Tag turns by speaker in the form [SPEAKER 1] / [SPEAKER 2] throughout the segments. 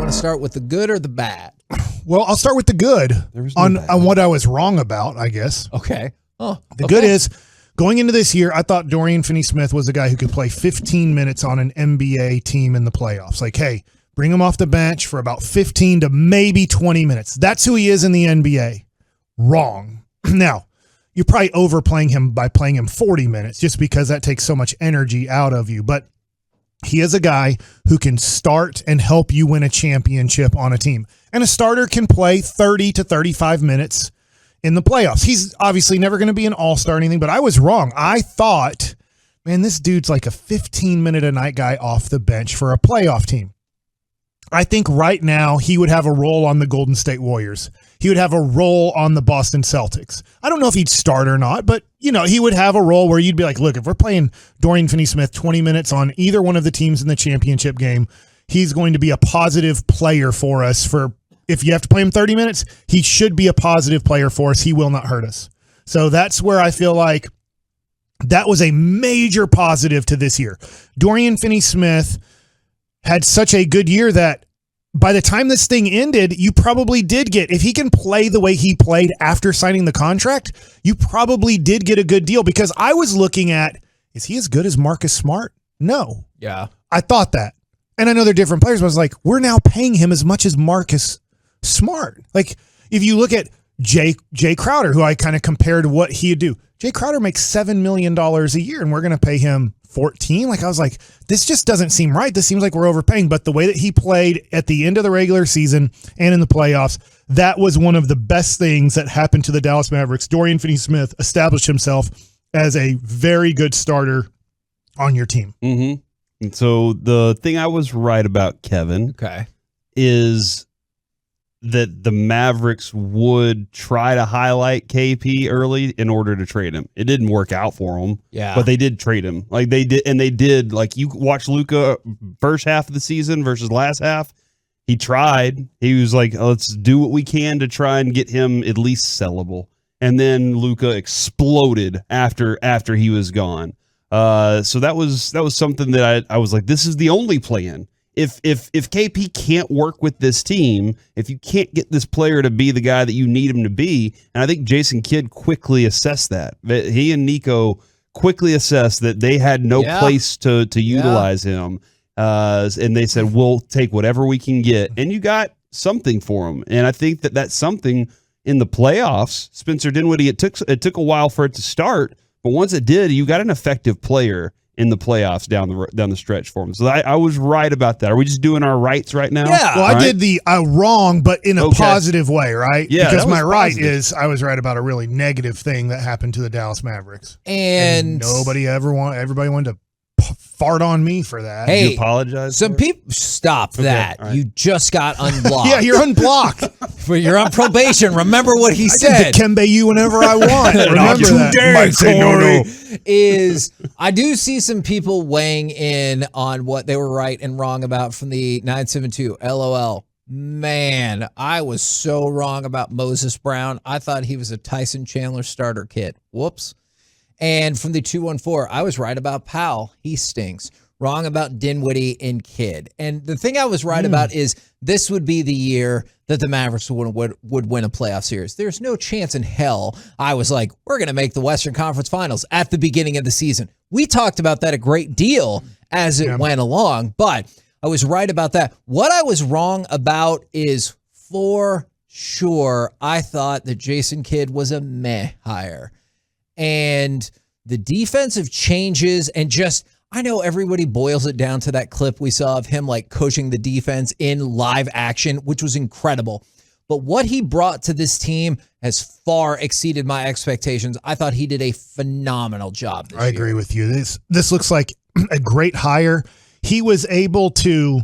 [SPEAKER 1] want to start with the good or the bad?
[SPEAKER 2] Well, I'll start with the good on what I was wrong about, I guess.
[SPEAKER 1] Okay.
[SPEAKER 2] The good is, going into this year, I thought Dorian Finney-Smith was a guy who could play 15 minutes on an NBA team in the playoffs. Like, hey, bring him off the bench for about 15 to maybe 20 minutes. That's who he is in the NBA. Wrong. Now, you're probably overplaying him by playing him 40 minutes just because that takes so much energy out of you. But he is a guy who can start and help you win a championship on a team. And a starter can play 30 to 35 minutes in the playoffs. He's obviously never going to be an all-star or anything, but I was wrong. I thought, man, this dude's like a 15-minute-a-night guy off the bench for a playoff team. I think right now he would have a role on the Golden State Warriors. He would have a role on the Boston Celtics. I don't know if he'd start or not, but he would have a role where you'd be like, look, if we're playing Dorian Finney-Smith 20 minutes on either one of the teams in the championship game, he's going to be a positive player for us. If you have to play him 30 minutes, he should be a positive player for us. He will not hurt us. So that's where I feel like that was a major positive to this year. Dorian Finney-Smith had such a good year that by the time this thing ended, you probably did get, if he can play the way he played after signing the contract, you probably did get a good deal, because I was looking at, is he as good as Marcus Smart? No.
[SPEAKER 1] Yeah.
[SPEAKER 2] I thought that. And I know they're different players, but I was like, we're now paying him as much as Marcus Smart. Like, if you look at Jay Crowder, who I kind of compared what he'd do. Jay Crowder makes $7 million a year, and we're going to pay him 14. Like, I was like, this just doesn't seem right. This seems like we're overpaying. But the way that he played at the end of the regular season and in the playoffs, that was one of the best things that happened to the Dallas Mavericks. Dorian Finney-Smith established himself as a very good starter on your team.
[SPEAKER 3] Mm-hmm. And so the thing I was right about, Kevin, is that the Mavericks would try to highlight KP early in order to trade him. It didn't work out for them, but they did trade him. Like they did. Like, you watch Luka first half of the season versus last half. He tried. He was like, let's do what we can to try and get him at least sellable. And then Luka exploded after he was gone. So that was something that I was like, this is the only plan. If KP can't work with this team, if you can't get this player to be the guy that you need him to be, and I think Jason Kidd quickly assessed that. He and Nico quickly assessed that they had no place to utilize him, and they said, we'll take whatever we can get, and you got something for him. And I think that's something in the playoffs. Spencer Dinwiddie, it took a while for it to start, but once it did, you got an effective player in the playoffs down the stretch for him. So I was right about that. Are we just doing our rights right now?
[SPEAKER 2] Yeah. Well, I did the wrong, but in a positive way, right?
[SPEAKER 3] Yeah.
[SPEAKER 2] Because my right is I was right about a really negative thing that happened to the Dallas Mavericks.
[SPEAKER 1] And
[SPEAKER 2] everybody wanted to fart on me for that.
[SPEAKER 1] Hey,
[SPEAKER 3] did you apologize?
[SPEAKER 1] Some people stop that.
[SPEAKER 3] Right.
[SPEAKER 1] You just got unblocked.
[SPEAKER 2] Yeah, you're unblocked.
[SPEAKER 1] But you're on probation. Remember what he said.
[SPEAKER 2] I get to Kembe you whenever I want. Remember that.
[SPEAKER 1] Corey, I do see some people weighing in on what they were right and wrong about from the 972. LOL. Man, I was so wrong about Moses Brown. I thought he was a Tyson Chandler starter kit. Whoops. And from the 214, I was right about Powell. He stinks. Wrong about Dinwiddie and Kidd. And the thing I was right about is this would be the year that the Mavericks would win a playoff series. There's no chance in hell I was like, we're going to make the Western Conference Finals at the beginning of the season. We talked about that a great deal as it went along, but I was right about that. What I was wrong about is, for sure, I thought that Jason Kidd was a meh hire. And the defensive changes and just, I know everybody boils it down to that clip we saw of him like coaching the defense in live action, which was incredible. But what he brought to this team has far exceeded my expectations. I thought he did a phenomenal job this year.
[SPEAKER 2] I agree with you. This looks like a great hire. He was able to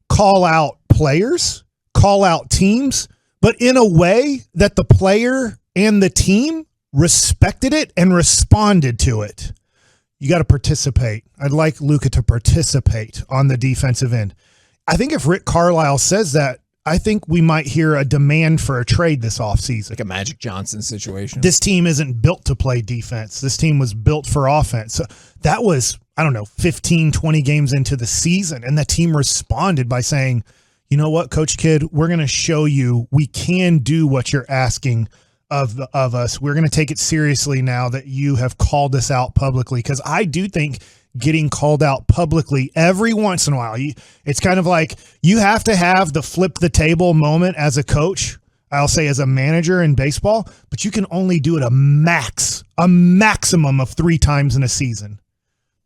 [SPEAKER 2] call out players, call out teams, but in a way that the player and the team respected it and responded to it. You got to participate. I'd like Luka to participate on the defensive end. I think if Rick Carlisle says that, I think we might hear a demand for a trade this offseason.
[SPEAKER 1] Like a Magic Johnson situation.
[SPEAKER 2] This team isn't built to play defense. This team was built for offense. So that was, 15, 20 games into the season, and the team responded by saying, you know what, Coach Kidd, we're going to show you we can do what you're asking of us. We're going to take it seriously now that you have called us out publicly, because I do think getting called out publicly every once in a while, it's kind of like you have to have the flip the table moment as a coach. I'll say as a manager in baseball, but you can only do it a maximum of 3 times in a season.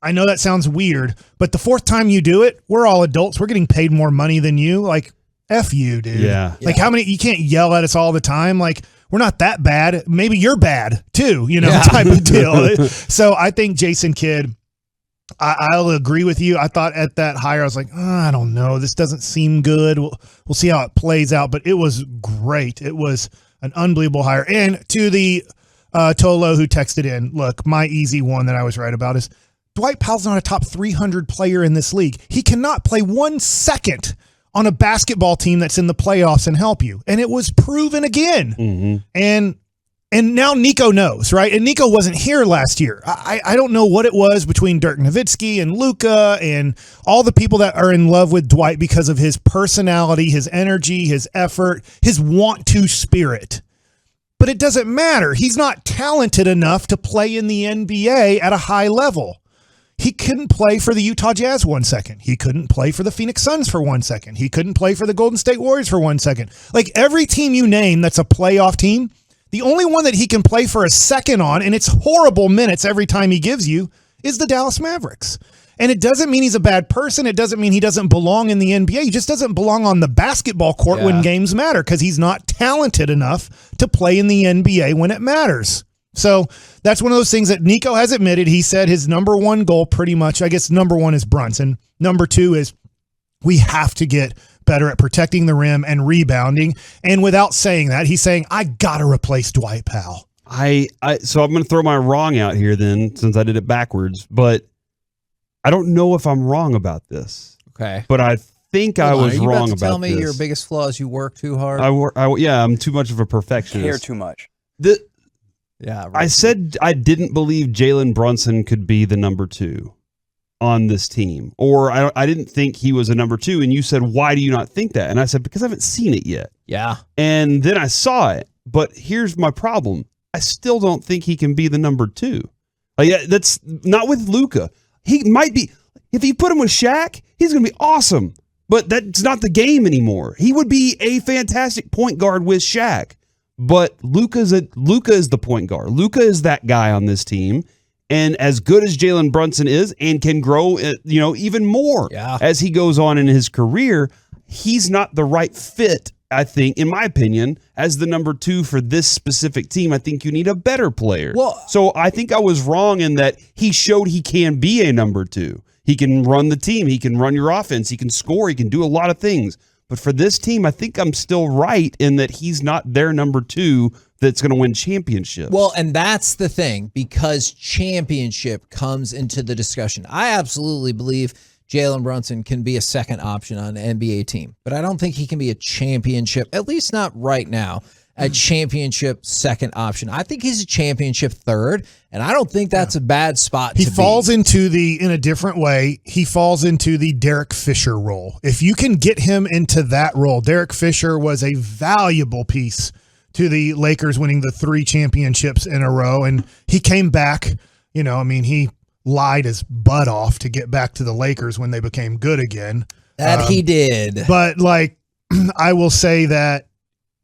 [SPEAKER 2] I know that sounds weird, but the 4th time you do it, we're all adults. We're getting paid more money than you. Like, F you, dude.
[SPEAKER 3] Yeah.
[SPEAKER 2] Like, how many, you can't yell at us all the time. Like, we're not that bad. Maybe you're bad too, type of deal. So I think Jason Kidd, I'll agree with you. I thought at that hire, I was like, I don't know. This doesn't seem good. We'll see how it plays out, but it was great. It was an unbelievable hire. And to the Tolo who texted in, look, my easy one that I was right about is Dwight Powell's not a top 300 player in this league. He cannot play 1 second on a basketball team that's in the playoffs and help you. And it was proven again.
[SPEAKER 3] Mm-hmm.
[SPEAKER 2] And now Nico knows, right? And Nico wasn't here last year. I don't know what it was between Dirk Nowitzki and Luka and all the people that are in love with Dwight because of his personality, his energy, his effort, his want-to spirit. But it doesn't matter. He's not talented enough to play in the NBA at a high level. He couldn't play for the Utah Jazz 1 second. He couldn't play for the Phoenix Suns for 1 second. He couldn't play for the Golden State Warriors for 1 second. Like every team you name that's a playoff team, the only one that he can play for a second on, and it's horrible minutes every time he gives you, is the Dallas Mavericks. And it doesn't mean he's a bad person. It doesn't mean he doesn't belong in the NBA. He just doesn't belong on the basketball court when games matter because he's not talented enough to play in the NBA when it matters. So that's one of those things that Nico has admitted. He said his number 1 goal pretty much, I guess number 1 is Brunson. Number 2 is we have to get better at protecting the rim and rebounding. And without saying that, he's saying, I got to replace Dwight Powell.
[SPEAKER 3] So I'm going to throw my wrong out here then, since I did it backwards, but I don't know if I'm wrong about this.
[SPEAKER 1] Okay.
[SPEAKER 3] But I think I was wrong about this.
[SPEAKER 1] Tell me your biggest flaw is you work too hard.
[SPEAKER 3] I'm too much of a perfectionist.
[SPEAKER 4] Care too much.
[SPEAKER 1] Yeah, right.
[SPEAKER 3] I said I didn't believe Jalen Brunson could be the number 2 on this team, or I didn't think he was a number 2. And you said, why do you not think that? And I said, because I haven't seen it yet.
[SPEAKER 1] Yeah.
[SPEAKER 3] And then I saw it, but here's my problem. I still don't think he can be the number 2. That's not with Luka. He might be, if you put him with Shaq, he's going to be awesome, but that's not the game anymore. He would be a fantastic point guard with Shaq. But Luka is the point guard. Luka is that guy on this team. And as good as Jalen Brunson is and can grow, even more as he goes on in his career, he's not the right fit, I think, in my opinion, as the number 2 for this specific team. I think you need a better player. So I think I was wrong in that he showed he can be a number 2. He can run the team. He can run your offense. He can score. He can do a lot of things. But for this team, I think I'm still right in that he's not their number 2 that's going to win championships.
[SPEAKER 1] Well, and that's the thing, because championship comes into the discussion. I absolutely believe Jalen Brunson can be a second option on an NBA team, but I don't think he can be a championship, at least not right now, a championship second option. I think he's a championship third, and I don't think that's a bad spot
[SPEAKER 2] He falls into in a different way, he falls into the Derek Fisher role. If you can get him into that role, Derek Fisher was a valuable piece to the Lakers winning the 3 championships in a row, and he came back, he lied his butt off to get back to the Lakers when they became good again.
[SPEAKER 1] That he did.
[SPEAKER 2] But, I will say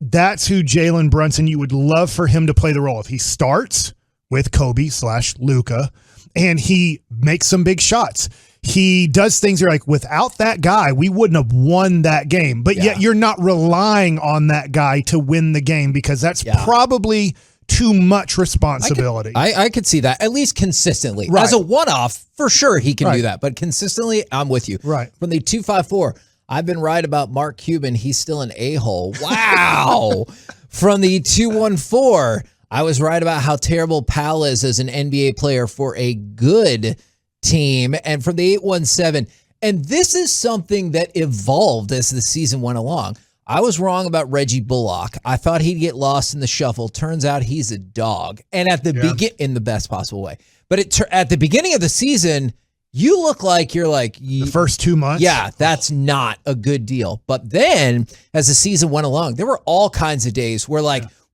[SPEAKER 2] that's who Jalen Brunson, you would love for him to play the role. If he starts with Kobe/Luka and he makes some big shots, he does things you're like, without that guy, we wouldn't have won that game. But yet you're not relying on that guy to win the game because that's probably too much responsibility.
[SPEAKER 1] I could see that, at least consistently.
[SPEAKER 2] Right.
[SPEAKER 1] As a one-off, for sure he can do that. But consistently, I'm with you.
[SPEAKER 2] Right.
[SPEAKER 1] From the 254, I've been right about Mark Cuban. He's still an a-hole. Wow. From the 214, I was right about how terrible Powell is as an NBA player for a good team. And from the 817, and this is something that evolved as the season went along. I was wrong about Reggie Bullock. I thought he'd get lost in the shuffle. Turns out he's a dog. And at the in the best possible way. But at the beginning of the season, you look like you're like
[SPEAKER 2] the first 2 months.
[SPEAKER 1] Yeah, that's not a good deal. But then as the season went along, there were all kinds of days where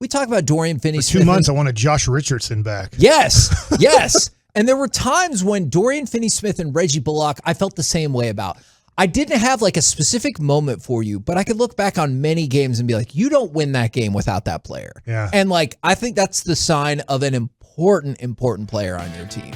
[SPEAKER 1] we talk about Dorian Finney-Smith.
[SPEAKER 2] 2 months, I wanted Josh Richardson back.
[SPEAKER 1] Yes, yes. And there were times when Dorian Finney-Smith and Reggie Bullock, I felt the same way about. I didn't have like a specific moment for you, but I could look back on many games and be like, you don't win that game without that player.
[SPEAKER 2] Yeah.
[SPEAKER 1] And like, I think that's the sign of an important player on your team.